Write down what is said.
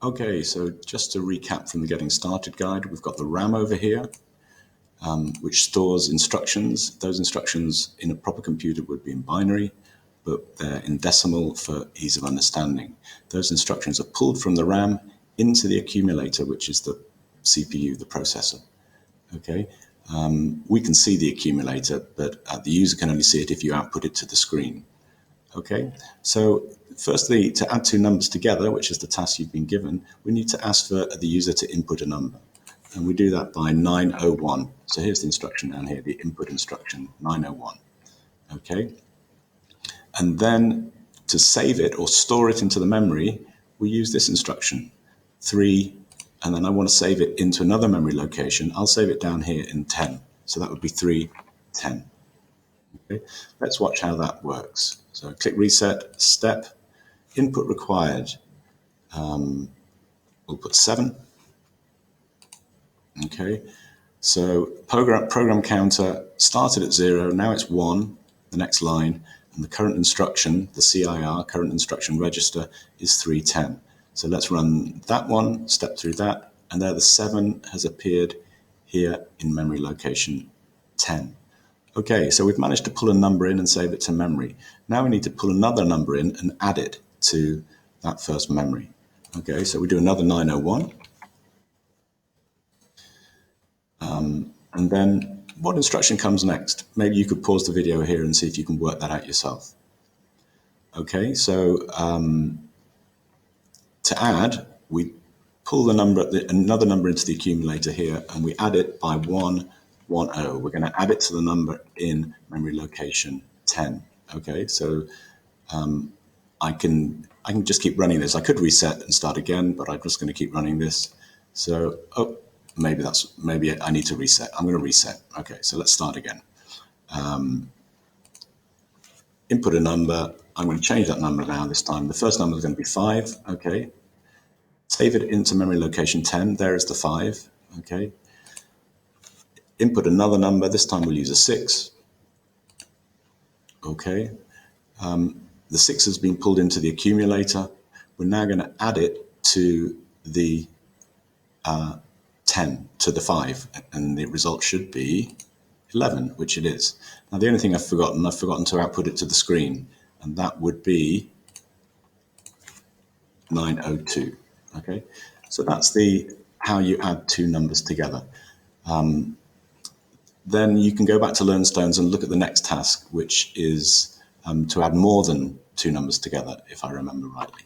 Okay, so just to recap from the Getting Started guide, we've got the RAM over here, which stores instructions. Those instructions in a proper computer would be in binary, but they're in decimal for ease of understanding. Those instructions are pulled from the RAM into the accumulator, which is the CPU, the processor. Okay, we can see the accumulator, but the user can only see it if you output it to the screen. Okay, so firstly, to add two numbers together, which is the task you've been given, we need to ask for the user to input a number. And we do that by 901. So here's the instruction down here, the input instruction, 901. Okay, and then to save it or store it into the memory, we use this instruction, 3, and then I want to save it into another memory location. I'll save it down here in 10. So that would be 3, 10. Okay. Let's watch how that works. So click reset, step, input required. We'll put 7. Okay, so program counter started at 0, now it's 1, the next line, and the current instruction, the CIR, current instruction register, is 310. So let's run that one, step through that, and there the 7 has appeared here in memory location 10. Okay, so we've managed to pull a number in and save it to memory. Now we need to pull another number in and add it to that first memory. Okay, so we do another 901. And then what instruction comes next? Maybe you could pause the video here and see if you can work that out yourself. Okay, so to add, we pull the number, another number into the accumulator here, and we add it by 110. We're going to add it to the number in memory location 10. Okay, so I can just keep running this. I could reset and start again, but I'm just going to keep running this. So, maybe I need to reset. I'm going to reset. Okay, so let's start again. Input a number. I'm going to change that number around this time. The first number is going to be 5. Okay. Save it into memory location 10. There is the 5. Okay. Input another number. This time we'll use a 6. Okay. The 6 has been pulled into the accumulator. We're now going to add it to the 10, to the 5, and the result should be 11, which it is. Now the only thing I've forgotten to output it to the screen, and that would be 902. Okay, so that's how you add two numbers together. Then you can go back to LearnStones and look at the next task, which is to add more than two numbers together, if I remember rightly.